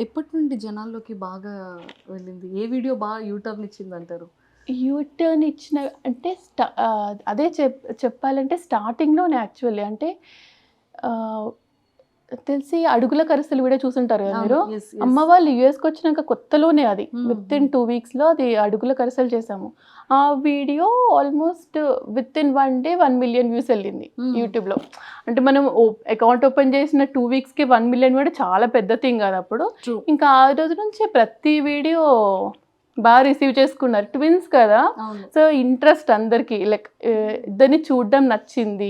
ఎప్పటి నుండి జనాల్లోకి బాగా వెళ్ళింది? ఏ వీడియో బాగా యూటర్న్ ఇచ్చింది అంటారు? యూటర్న్ ఇచ్చిన అంటే అదే చెప్పాలంటే స్టార్టింగ్లోనే యాక్చువల్లీ. అంటే తెలిసి అడుగుల కరిసెలు కూడా చూసుంటారు కదా మీరు. అమ్మ వాళ్ళు యుఎస్కి వచ్చినాక కొత్తలోనే అది విత్ ఇన్ 2 weeksలో అది అడుగుల కరిసెలు చేసాము. ఆ video almost with in 1 day 1 million views వెళ్ళింది యూట్యూబ్లో. అంటే మనం అకౌంట్ ఓపెన్ చేసిన 2 weeksకి 1 million కూడా చాలా పెద్ద థింగ్ కదా అప్పుడు. ఇంకా ఆ రోజు నుంచి ప్రతి వీడియో బాగా రిసీవ్ చేసుకున్నారు. ట్విన్స్ కదా, సో ఇంట్రెస్ట్ అందరికి, లైక్ ఇద్దరిని చూడడం నచ్చింది.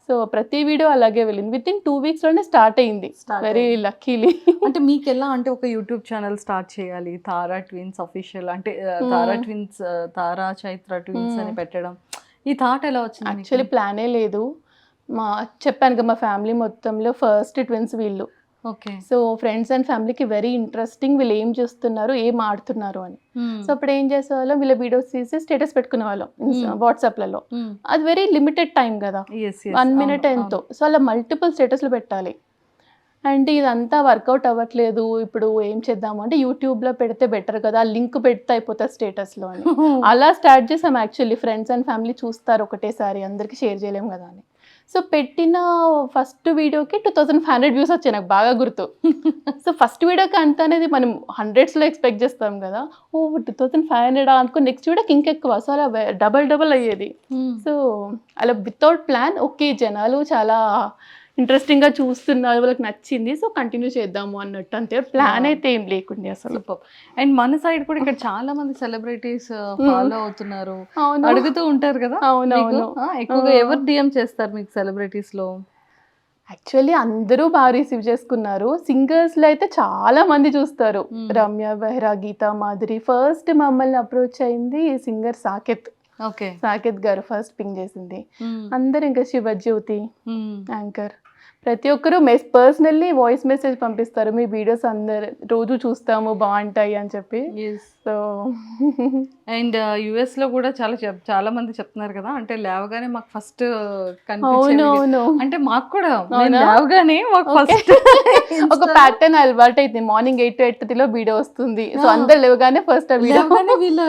సో ప్రతి వీడియో అలాగే వెళ్ళింది. విత్ ఇన్ 2 weeksలోనే స్టార్ట్ అయింది, వెరీ లక్కీలీ. అంటే మీకు ఎలా, అంటే ఒక యూట్యూబ్ ఛానల్ స్టార్ట్ చేయాలి, తారా ట్విన్స్ అఫీషియల్, అంటే తారా ట్విన్స్, తారా చైత్ర ట్విన్స్ అని పెట్టడం, ఈ థాట్ ఎలా వచ్చింది? యాక్చువల్లీ ప్లానే లేదు. చెప్పాను కదా, మా ఫ్యామిలీ మొత్తంలో ఫస్ట్ ట్విన్స్ వీళ్ళు. ఓకే. సో ఫ్రెండ్స్ అండ్ ఫ్యామిలీకి వెరీ ఇంట్రెస్టింగ్, వీళ్ళు ఏం చేస్తున్నారు, ఏం ఆడుతున్నారు అని. సో అప్పుడు ఏం చేసేవాళ్ళం, వీళ్ళ వీడియోస్ తీసి స్టేటస్ పెట్టుకునే వాళ్ళం వాట్సాప్లలో. అది వెరీ లిమిటెడ్ టైం కదా, 1 minute ఎంతో. సో అలా మల్టిపుల్ స్టేటస్లు పెట్టాలి. అండ్ ఇదంతా వర్కౌట్ అవ్వట్లేదు, ఇప్పుడు ఏం చేద్దాము అంటే యూట్యూబ్లో పెడితే బెటర్ కదా, లింక్ పెడితే అయిపోతుంది స్టేటస్లో అని. అలా స్టార్ట్ చేసాం యాక్చువల్లీ. ఫ్రెండ్స్ అండ్ ఫ్యామిలీ చూస్తారు ఒకటేసారి, అందరికీ షేర్ చేయలేము కదా అని. సో పెట్టిన ఫస్ట్ వీడియోకి 2500 views వచ్చాయి, నాకు బాగా గుర్తు. సో ఫస్ట్ వీడియోకి అంత అనేది మనం 100sలో ఎక్స్పెక్ట్ చేస్తాం కదా, 2500 అనుకో. నెక్స్ట్ వీడియోకి ఇంకెక్కువ, సో అలా డబల్ అయ్యేది. సో అలా వితౌట్ ప్లాన్, ఓకే జనాలు చాలా ఇంట్రెస్టింగ్గా చూస్తున్నారు, వాళ్ళకి నచ్చింది, సో కంటిన్యూ చేద్దాము అన్నట్టు, అంతే. ప్లాన్ అయితే ఏం లేకుండే అసలు. అండ్ మన సైడ్ కూడా ఇక్కడ చాలా మంది సెలబ్రిటీస్ ఫాలో అవుతున్నారు, అడుగుతూ ఉంటారు కదా. అవునవును. ఎక్కువగా ఎవరు డిఎం చేస్తారు మీకు సెలబ్రిటీస్ లో? యాక్చువల్లీ అందరూ బాగా రిసీవ్ చేసుకున్నారు. సింగర్స్లో అయితే చాలా మంది చూస్తారు, రమ్య బెహ్రా, గీతా మాధురి. ఫస్ట్ మమ్మల్ని అప్రోచ్ అయింది సింగర్ సాకేత్. సాకేత్ గారు ఫస్ట్ పింగ్ చేసింది. అందరు ఇంకా శివజ్యోతి యాంకర్, ప్రతి ఒక్కరు పర్సనల్లీ వాయిస్ మెసేజ్ పంపిస్తారు, మీ వీడియోస్ అందరు రోజు చూస్తాము, బాగుంటాయి అని చెప్పి. సో అండ్ యుఎస్ లో కూడా చాలా మంది చెప్తున్నారు కదా, అంటే లేవగానే మాకు ఫస్ట్ కనిపించేది, అంటే మాకు కూడా లేవగానే ఫస్ట్ ఒక ప్యాటర్న్ అలవాటు అయితే మార్నింగ్ 8 to 8:30 వీడియో వస్తుంది. సో అందరు లేవగానే ఫస్ట్ వీళ్ళ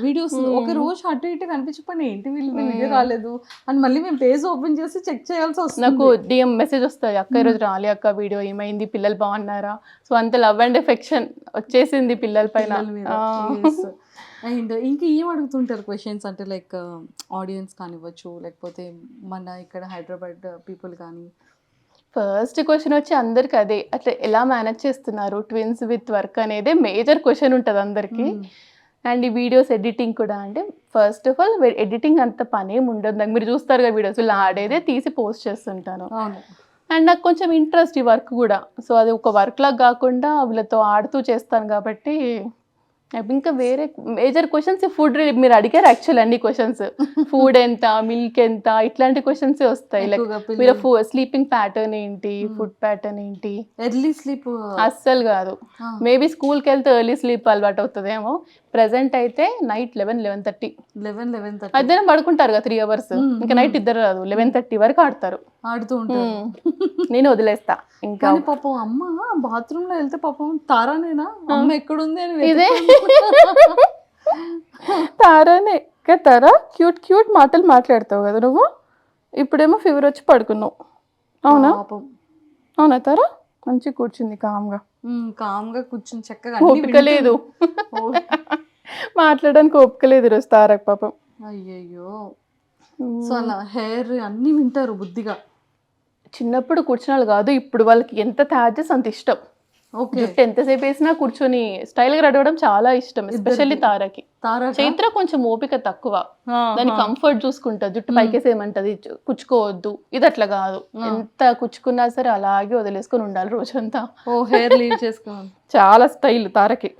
వీడియోస్ ఒక రోజు అటు ఇటు కనిపించకపోయినా ఏంటి వీళ్ళు వీడియో రాలేదు అని మళ్ళీ మేము పేజ్ ఓపెన్ చేసి చెక్ చేయాల్సి వస్తుంది. నాకు డిఎం మెసేజ్ వస్తుంది, అక్క ఈరోజు రాలే అక్క వీడియో, ఏమైంది, పిల్లలు బాగున్నారా. సో అంత లవ్ అండ్ ఎఫెక్షన్ వచ్చేసింది పిల్లల పైన. అండ్ ఇంకా ఏం అడుగుతుంటారు క్వశ్చన్స్, అంటే లైక్ ఆడియన్స్ కానివ్వచ్చు, లేకపోతే మన ఇక్కడ హైదరాబాద్ పీపుల్ కానీ? ఫస్ట్ క్వశ్చన్ వచ్చి అందరికి అదే, అట్లా ఎలా మేనేజ్ చేస్తున్నారు ట్విన్స్ విత్ వర్క్ అనేదే మేజర్ క్వశ్చన్ ఉంటుంది అందరికి. అండ్ ఈ వీడియోస్ ఎడిటింగ్ కూడా అంటే ఫస్ట్ ఆఫ్ ఆల్ ఎడిటింగ్ అంత పని ఏమి ఉండదు నాకు. మీరు చూస్తారు కదా వీడియోస్, వీళ్ళు ఆడేదే తీసి పోస్ట్ చేస్తుంటాను. అండ్ నాకు కొంచెం ఇంట్రెస్ట్ ఈ వర్క్ కూడా. సో అది ఒక వర్క్ లాగా కాకుండా వీళ్ళతో ఆడుతూ చేస్తాను కాబట్టి ఇంకా వేరే మేజర్ క్వశ్చన్స్ ఫుడ్ మీరు అడిగారు యాక్చువల్ అన్ని క్వశ్చన్స్. ఫుడ్ ఎంత, మిల్క్ ఎంత, ఇట్లాంటి క్వశ్చన్స్ వస్తాయి. లైక్ మీరు స్లీపింగ్ ప్యాటర్న్ ఏంటి, ఫుడ్ ప్యాటర్న్ ఏంటి. ఎర్లీ స్లీప్ అస్సలు కాదు. మేబీ స్కూల్కి వెళ్తే ఎర్లీ స్లీప్ అలవాటు అవుతుందేమో. ప్రెసెంట్ అయితే నైట్ 11:30 మధ్యాహ్నం పడుకుంటారు కదా 3 hours. ఇంకా నైట్ ఇద్దరు రాదు 11:30 వరకు ఆడుతూ ఉంటారు. నేను వదిలేస్తా. ఇంకా పాపం అమ్మ బాత్రూమ్ లో వెళ్తే పాపం తారానేనా అమ్మ ఎక్కడుంది అని ఇదే తారానే తారా క్యూట్ క్యూట్ మాటలు మాట్లాడతావు కదా నువ్వు. ఇప్పుడేమో ఫీవర్ వచ్చి పడుకున్నావు. అవునా అవునా తారా? మంచి కూర్చుంది కామ్గా కూర్చుని చక్కగా. ఓపిక లేదు మాట్లాడడానికి, ఓపిక లేదు ఈరోజు తారకు పాపం. అయ్యయ్యో. సో అలా హెయిర్ అన్ని వింటారు బుద్ధిగా. చిన్నప్పుడు కూర్చున్నాళ్ళు కాదు, ఇప్పుడు వాళ్ళకి ఎంత థాజెస్ అంత ఇష్టం. జుట్టు ఎంతసేపు వేసినా కూర్చొని స్టైల్ గా రెడీ అవ్వడం చాలా ఇష్టం. ఎస్పెషల్లీ తారకి. చైత్ర కొంచెం ఓపిక తక్కువ, దాని కంఫర్ట్ చూసుకుంటా. జుట్టు పైకేసేయమంటది, కుచ్చుకోవద్దు. ఇది అట్లా కాదు, ఎంత కుచ్చుకున్నా సరే అలాగే వదిలేసుకొని ఉండాలి రోజంతా. హెయిర్ లీవ్ చేసుకోవాలి. చాలా స్టైల్ తారకి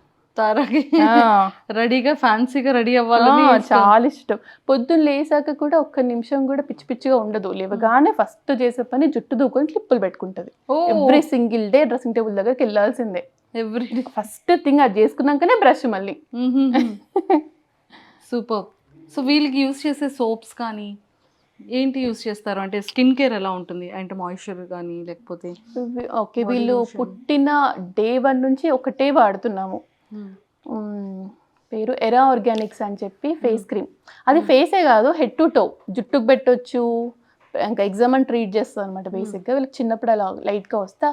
రెడీగా ఫ్యాన్సీగా రెడీ అవ్వాలని చాలా ఇష్టం. పొద్దున్న లేసాక కూడా ఒక్క నిమిషం కూడా పిచ్చి పిచ్చిగా ఉండదు. లేవగానే ఫస్ట్ చేసే పని జుట్టు దూకొని క్లిప్పులు పెట్టుకుంటది. Every single day dressing table దగ్గరికి వెళ్ళాల్సిందే. ఎవ్రీ ఫస్ట్ థింగ్ అది చేసుకున్నాకనే బ్రష్ మళ్ళీ. సూపర్. సో వీళ్ళకి యూస్ చేసే సోప్స్ కానీ ఏంటి యూస్ చేస్తారు? అంటే స్కిన్ కేర్ ఎలా ఉంటుంది? అంటే మాయిశ్చర్ కానీ లేకపోతే? ఓకే, వీళ్ళు పుట్టిన day 1 నుంచి ఒకటే వాడుతున్నాము. పేరు ఎరా ఆర్గానిక్స్ అని చెప్పి ఫేస్ క్రీమ్. అది ఫేసే కాదు, హెడ్ టు టో జుట్టుకు పెట్టొచ్చు. ఇంకా ఎగ్జామ్ అని ట్రీట్ చేస్తుంది అనమాట. బేసిక్గా వీళ్ళకి చిన్నప్పుడు అలా లైట్గా వస్తా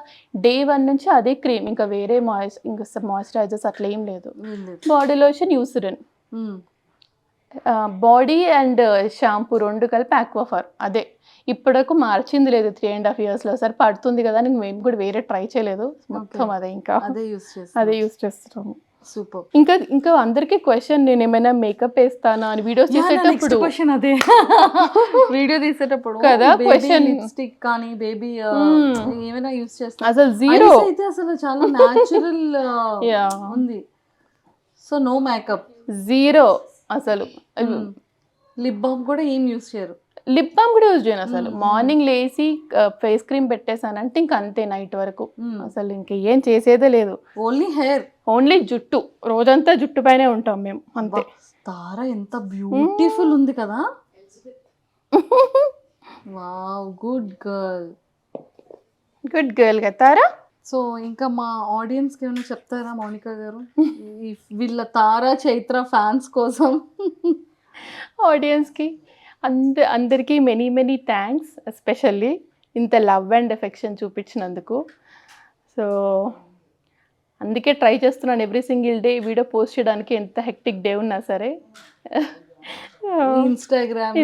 day 1 నుంచి అదే క్రీమ్, ఇంకా వేరే ఇంకా మాయిశ్చరైజర్స్ అట్లా ఏం లేదు. Body lotion, Eucerin, body and shampoo 2 కలిపి ఆక్వాఫర్. అదే ఇప్పటివరకు మార్చింది లేదు 3.5 yearsలో. సరే పడుతుంది కదా అని మేము కూడా వేరే ట్రై చేయలేదు. మొత్తం అదే ఇంకా అదే యూస్ చేస్తున్నాము. సూపర్. ఇంకా అందరికి క్వశ్చన్, నేను ఏమైనా మేకప్ వేస్తానా అని వీడియోస్ చేసేటప్పుడు. అదే వీడియో తీసేటప్పుడు కదా క్వశ్చన్, లిప్స్టిక్ కానీ బేబీ ఏమైనా యూస్ చేస్తా? అసలు జీరో. అయితే అసలు చాలా న్యాచురల్ ఉంది. సో నో మేకప్, జీరో అసలు. లిప్ బామ్ కూడా ఏం యూస్ చేయరు? లిప్ బామ్ కూడా యూజ్ చేయను అసలు. మార్నింగ్ లేసి ఫేస్ క్రీమ్ పెట్టేసానంటే ఇంక అంతే నైట్ వరకు. అసలు ఇంకేం చేసేదే లేదు. ఓన్లీ హెయిర్, ఓన్లీ జుట్టు. రోజంతా జుట్టు పైనే ఉంటాం మేము అంతే. తారా ఎంత బ్యూటిఫుల్ ఉంది కదా. Wow, good girl. Good girl కదా తారా. సో ఇంకా మా ఆడియన్స్కి ఏమైనా చెప్తారా మౌనిక గారు, వీళ్ళ తారా చైత్ర ఫ్యాన్స్ కోసం? ఆడియన్స్కి అందరికీ మెనీ థ్యాంక్స్. ఎస్పెషల్లీ ఇంత లవ్ అండ్ ఎఫెక్షన్ చూపించినందుకు. సో అందుకే ట్రై చేస్తున్నాను every single day video post చేయడానికి, ఎంత హెక్టిక్ డే ఉన్నా సరే.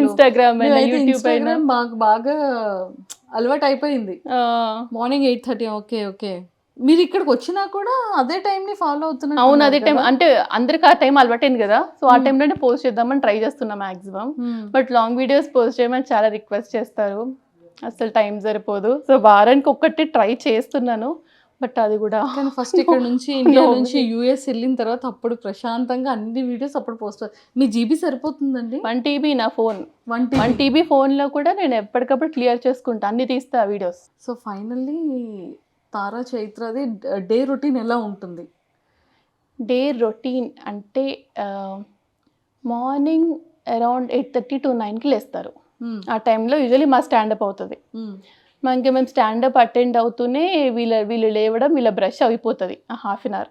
ఇన్స్టాగ్రామ్ అయినా యూట్యూబ్ అయినా మాకు బాగా అలవాటు అయిపోయింది. మార్నింగ్ 8:30. ఓకే మీరు ఇక్కడికి వచ్చినా కూడా అదే టైంని ఫాలో అవుతున్నారు? అవును, అదే టైం. అంటే అందరికి ఆ టైం అలవాటైంది కదా, సో ఆ టైంలోనే పోస్ట్ చేద్దామని ట్రై చేస్తున్నా maximum. But long videos post చేయమని చాలా రిక్వెస్ట్ చేస్తారు, అసలు టైం సరిపోదు. సో వారానికి ఒక్కటి ట్రై చేస్తున్నాను, బట్ అది కూడా. కానీ ఫస్ట్ ఇక్కడ నుంచి ఇండియా నుంచి US వెళ్ళిన తర్వాత అప్పుడు ప్రశాంతంగా అన్ని వీడియోస్ అప్పుడు పోస్ట్. మీ జీబీ సరిపోతుందండి? 1 TB నా ఫోన్. 1 TB ఫోన్లో కూడా నేను ఎప్పటికప్పుడు క్లియర్ చేసుకుంటా, అన్ని తీస్తా వీడియోస్. సో ఫైనల్లీ తారా చైత్రది డే రొటీన్ ఎలా ఉంటుంది? డే రొటీన్ అంటే మార్నింగ్ అరౌండ్ 8:30 to 9కి లేస్తారు. ఆ టైంలో యూజువల్లీ మా స్టాండప్ అవుతుంది. మనకి మేము స్టాండప్ అటెండ్ అవుతూనే వీళ్ళు లేవడం, వీళ్ళ బ్రష్ అయిపోతుంది 1/2 hour.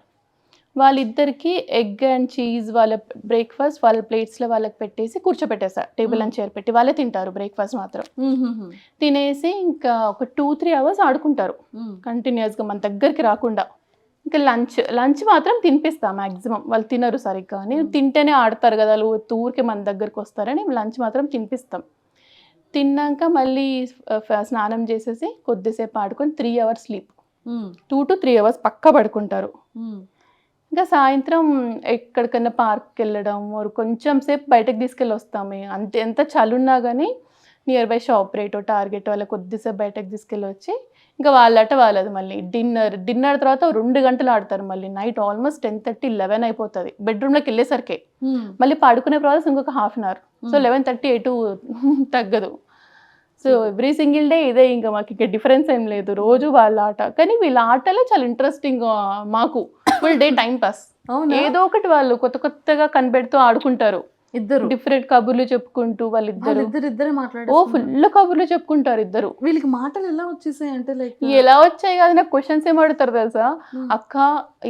వాళ్ళిద్దరికి ఎగ్ అండ్ చీజ్ వాళ్ళ బ్రేక్ఫాస్ట్ వాళ్ళ ప్లేట్స్లో వాళ్ళకి పెట్టేసి కూర్చోపెట్టేస్తారు. టేబుల్ అండ్ చైర్ పెట్టి వాళ్ళే తింటారు బ్రేక్ఫాస్ట్ మాత్రం. తినేసి ఇంకా ఒక 2-3 hours ఆడుకుంటారు కంటిన్యూస్గా, మన దగ్గరికి రాకుండా. ఇంకా లంచ్ మాత్రం తినిపిస్తాం మ్యాక్సిమం. వాళ్ళు తినరు సరిగ్గా అని, తింటేనే ఆడతారు కదా వాళ్ళు, ఊరికి మన దగ్గరికి వస్తారని లంచ్ మాత్రం తినిపిస్తాం. తిన్నాక మళ్ళీ స్నానం చేసేసి కొద్దిసేపు ఆడుకొని 3 hours స్లీప్. 2 to 3 hours పక్కా పడుకుంటారు. ఇంకా సాయంత్రం ఎక్కడికన్నా పార్క్కి వెళ్ళడం కొంచెం సేపు బయటకు తీసుకెళ్ళి వస్తాము. ఎంత చలున్నా కానీ నియర్ బై షాప్ రేటో టార్గెట్ వాళ్ళ కొద్దిసేపు బయటకు తీసుకెళ్ళి వచ్చి ఇంకా వాళ్ళట వాళ్ళది మళ్ళీ డిన్నర్ తర్వాత 2 గంటలు ఆడతారు. మళ్ళీ నైట్ ఆల్మోస్ట్ 10:30, 11 అయిపోతుంది బెడ్రూమ్లోకి వెళ్ళేసరికి. మళ్ళీ పడుకునే ప్రాసెస్ ఇంకొక 1/2 hour. సో 11:30 ఎటు తగ్గదు. సో ఎవ్రీ సింగిల్ డే ఇదే, ఇంకా మాకు ఇంకా డిఫరెన్స్ ఏం లేదు. రోజు వాళ్ళ ఆట, కానీ వీళ్ళ ఆటలే చాలా ఇంట్రెస్టింగ్. మాకు ఫుల్ డే టైం పాస్. ఏదో ఒకటి వాళ్ళు కొత్తగా కనిపెడుతూ ఆడుకుంటారు. ఇద్దరు డిఫరెంట్ కబుర్లు చెప్పుకుంటూ ఇద్దరే మాట్లాడారు. ఓ ఫుల్ కబుర్లు చెప్పుకుంటారు ఇద్దరు. వీళ్ళకి మాటలు ఎలా వచ్చేసాయి అంటే లైక్ ఎలా వచ్చాయి కాదు, నాకు క్వశ్చన్స్ ఏం అడుగుతారు తెలుసా, అక్క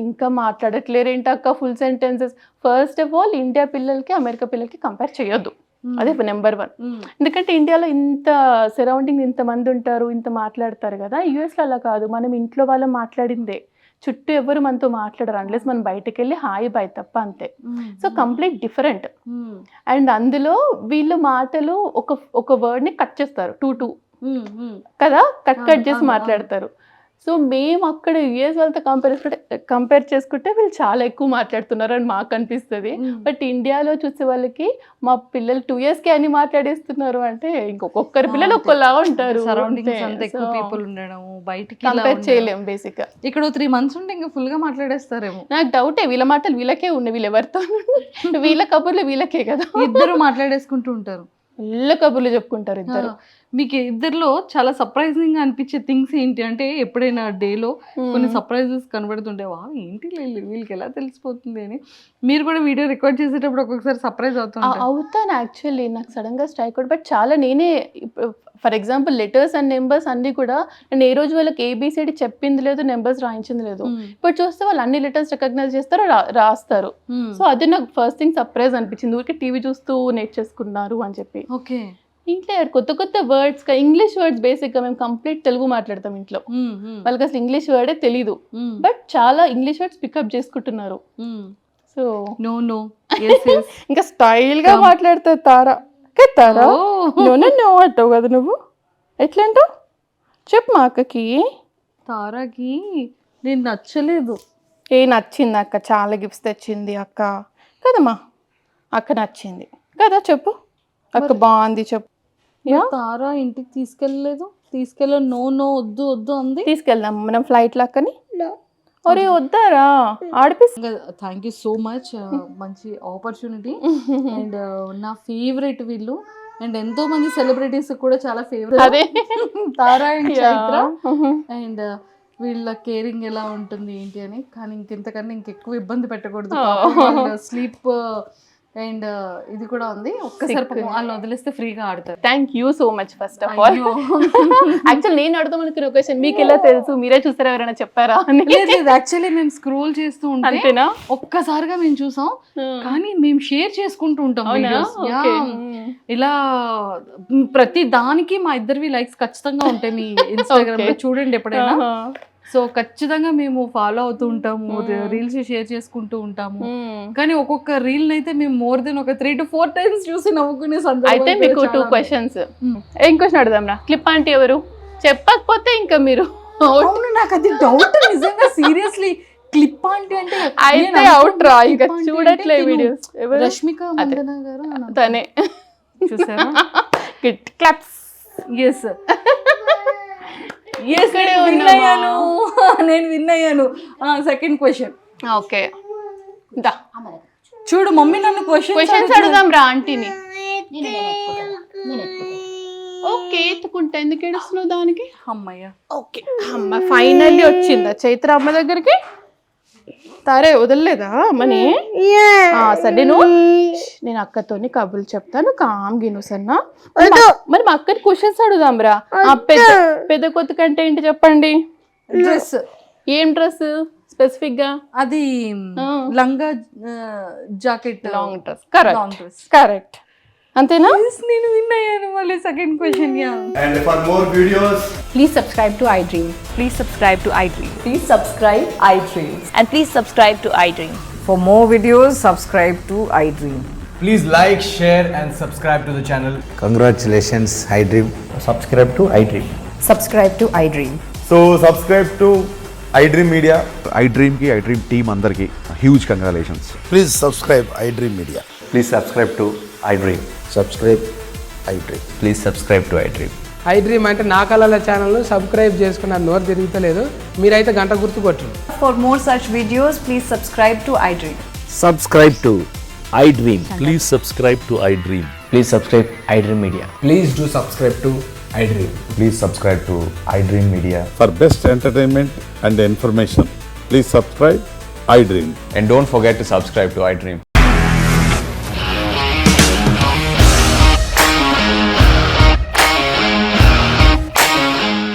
ఇంకా మాట్లాడట్లేరేంటి అక్క full sentences. First of all India పిల్లలకి అమెరికా పిల్లలకి కంపేర్ చేయొద్దు, అదే నెంబర్ 1. ఎందుకంటే ఇండియాలో ఇంత సరౌండింగ్ ఇంతమంది ఉంటారు, ఇంత మాట్లాడతారు కదా. యూఎస్లో అలా కాదు, మనం ఇంట్లో వాళ్ళు మాట్లాడిందే, చుట్టూ ఎవరు మనతో మాట్లాడరు అన్లెస్ మనం బయటకు వెళ్ళి హాయ్ బాయ్ తప్ప, అంతే. So complete different. అండ్ అందులో వీళ్ళు మాటలు ఒక వర్డ్ని కట్ చేస్తారు 2 కదా, కట్ చేసి మాట్లాడతారు. సో మేము అక్కడ యుఎస్ వాళ్ళతో కంపేర్ చేసుకుంటే వీళ్ళు చాలా ఎక్కువ మాట్లాడుతున్నారు అని మాకు అనిపిస్తుంది. బట్ ఇండియాలో చూసే వాళ్ళకి మా పిల్లలు 2 yearsకి అని మాట్లాడేస్తున్నారు అంటే ఇంకొకరి పిల్లలు ఒక్కలా ఉంటారు. సరౌండింగ్స్ అంతా ఎక్కువ పీపుల్ ఉండడం, బయటికి కంపేర్ చేయలేము బేసిక్ గా. ఇక్కడ 3 months ఉంటే ఇంకా ఫుల్ గా మాట్లాడేస్తారేమో. నాకు డౌటే, వీళ్ళ మాటలు వీళ్ళకే ఉన్నాయి, వీళ్ళు ఎవరితో వీళ్ళ కబుర్లు వీళ్ళకే కదా. ఇద్దరు మాట్లాడేసుకుంటూ ఉంటారు, ఫుల్ కబుర్లు చెప్పుకుంటారు ఇద్దరు. మీకు ఇద్దరిలో చాలా సర్ప్రైజింగ్ గా అనిపించే థింగ్స్ ఏంటి అంటే, ఎప్పుడైనా డేలో కొన్ని సర్ప్రైజెస్ కనబడుతుంటే వా ఏంటి వీళ్ళకి ఎలా తెలిసిపోతుంది అని మీరు కూడా వీడియో రికార్డ్ చేసేటప్పుడు ఒక్కొక్కసారి సర్ప్రైజ్ అవుతాను. యాక్చువల్లీ నాకు సడన్ గా స్ట్రైక్ అవుట్, బట్ చాలా నేనే for example letters and numbers అన్ని కూడా నేను ఏ రోజు వాళ్ళకి ఏబిసిడి చెప్పింది లేదు, నెంబర్స్ రాయించింది లేదు. ఇప్పుడు చూస్తే వాళ్ళు అన్ని లెటర్స్ రికగ్నైజ్ చేస్తారు, రాస్తారు. సో అది నాకు ఫస్ట్ థింగ్ సర్ప్రైజ్ అనిపించింది. ఊరికే టీవీ చూస్తూ నేర్చేసుకున్నారు అని చెప్పి. ఓకే, ఇంట్లో కొత్త వర్డ్స్, ఇంగ్లీష్ వర్డ్స్ బేసిక్ గా మేము కంప్లీట్ తెలుగు మాట్లాడతాం ఇంట్లో. వాళ్ళకి అసలు ఇంగ్లీష్ వర్డే తెలీదు, బట్ చాలా ఇంగ్లీష్ వర్డ్స్ పికప్ చేసుకుంటున్నారు. సో నో ఇంకా స్టైల్ గా మాట్లాడుతారు. తారా నో అంటావు కదా నువ్వు, ఎట్లా అంటావు చెప్పు మా అక్కకి. తారాకి నేను నచ్చలేదు. నచ్చింది అక్క, చాలా గిఫ్ట్స్ తెచ్చింది అక్క కదమ్మా, అక్క నచ్చింది కదా చెప్పు, అక్క బాగుంది చెప్పు. తారా ఇంటికి తీసుకెళ్ళ నో వద్దు అంది. తీసుకెళ్దాం మనం ఫ్లైట్ లాక్కని. ఒరే వద్దారా ఆడిపిస్తా. థ్యాంక్ యూ సో మచ్, మంచి ఆపర్చునిటీ. అండ్ నా ఫేవరెట్ వీళ్ళు, అండ్ ఎంతో మంది సెలబ్రిటీస్ కూడా చాలా favourite Tara and Chaitra. And వీళ్ళ కేరింగ్ ఎలా ఉంటుంది ఏంటి అని, కానీ ఇంకెంతకన్నా ఇంకెక్కువ ఇబ్బంది పెట్టకూడదు. స్లీప్ అండ్ ఇది కూడా ఉంది, ఒక్కసారి వాళ్ళు వదిలేస్తే ఫ్రీగా ఆడతారు. Thank you so much first of all. Actual నేను అడుగుదాం అనుకున్న క్వశ్చన్ మీకు ఎలా తెలుసు, మీరే చూసారా, ఎవరైనా చెప్పారా? యాక్చువల్లీ మేము స్క్రోల్ చేస్తూ ఉంటేనా ఒక్కసారిగా మేము చూసాం, కానీ మేము షేర్ చేసుకుంటూ ఉంటాం ఇలా. ప్రతి దానికి మా ఇద్దరివి లైక్స్ ఖచ్చితంగా ఉంటాయి మీ ఇన్స్టాగ్రామ్ లో, చూడండి ఎప్పుడైనా. సో ఖచ్చితంగా మేము ఫాలో అవుతూ ఉంటాము, రీల్స్ షేర్ చేసుకుంటూ ఉంటాము. కానీ ఒక్కొక్క రీల్ అయితే మేము మోర్ దెన్ ఒక 3 to 4 times చూసి నవ్వుకునే సందర్భం. అయితే మీకు 2 questions. ఏం క్వశ్చన్ అడుగుదాం రా? క్లిప్ ఆంటీ ఎవరు చెప్పకపోతే ఇంకా మీరు. అవును, నాకు అది డౌట్ నిజంగా, సీరియస్లీ. క్లిప్ ఆంటీ అంటే అయితే అవుట్ రా, ఇంకా చూడట్లే వీడియోస్. రష్మిక మందన గారు తనే చూసారా? క్లాప్స్. ఎస్ నేను విన్ అయ్యాను. Second question. ఓకే చూడు మమ్మీ నన్ను క్వశ్చన్స్ అడుగుదాం రా ఆంటీని. ఓకే ఎత్తుకుంటా, ఎందుకు ఏడుస్తున్నావు దానికి? అమ్మయ్య. ఓకే అమ్మ ఫైనల్లీ వచ్చిందా చైత్ర అమ్మ దగ్గరికి? తారే వదలలేదా అమ్మని? సరే నేను అక్కతోని కబుర్లు చెప్తాను, కామ్ గిను సన్నా. మరి మా అక్కని క్వశ్చన్స్ అడుగుదాం రా. పెద్ద కొత్త కంటే ఏంటి చెప్పండి? డ్రెస్. ఏం డ్రెస్ స్పెసిఫిక్ గా? అది లంగా జాకెట్, లాంగ్ డ్రెస్. కరెక్ట్ అంతేనా? నేను విన్ అయ్యాను. మళ్ళీ second question. And for more videos, Please subscribe to iDream. Please subscribe to iDream. Please subscribe iDream. And please subscribe to iDream. For more videos, subscribe to iDream. Please like, share and subscribe to the channel. Congratulations, iDream. Subscribe to iDream. Subscribe to iDream. So subscribe to iDream Media. iDream की iDream team अंदर की huge congratulations. Please subscribe iDream media. Please subscribe to iDream. Subscribe iDream. Please subscribe to iDream. iDream అంటే నా కళల channel subscribe చేసుకున్న నోరు తిరుగుతలేదు, మీరైతే గంట గుర్తు కొట్టండి. For more such videos, please subscribe to iDream. Subscribe to iDream. Please subscribe to iDream. Please subscribe iDream Media. Please do subscribe to iDream. Please subscribe to iDream Media. For best entertainment and information please subscribe iDream. And don't forget to subscribe to iDream.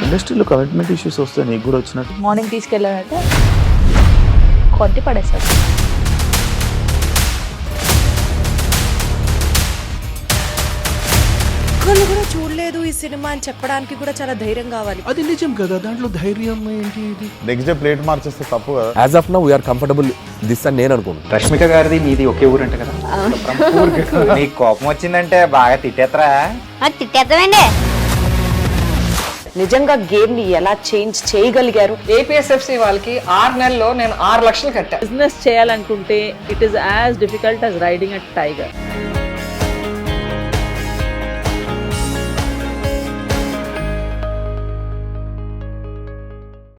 ఇండస్ట్రీలో commitment issues వస్తే నీకు కూడా వచ్చినట్టు morning తీసుకెళ్ళాలంటే కొట్టి పడేస్తారు. ఒక్కళ్ళు కూడా చూడలేదు ఈ సినిమా అని చెప్పడానికి కూడా చాలా ధైర్యం కావాలి. అది నిజం కదా, దాంట్లో ధైర్యం ఏంటి? ఇది నెక్స్ట్ డే ప్లేట్ మార్చేస్తే తప్పు కదా. As of now we are comfortable this అని నేను అనుకుంటున్నాను. రష్మిక గారిది మీది ఒకే ఊరంట కదా? నీకు కోపం వచ్చిందంటే బాగా తిట్టేత్తరా? తిట్టేద్దామండి. నిజంగా గేమ్ ని ఎలా చేంజ్ చేయగలిగారు? ఏపీఎస్ఎఫ్సి వాళ్ళకి 6 నెలల్లో నేను 6 లక్షలు కట్టా. బిజినెస్ చేయాలనుకుంటే it is as difficult as riding a tiger.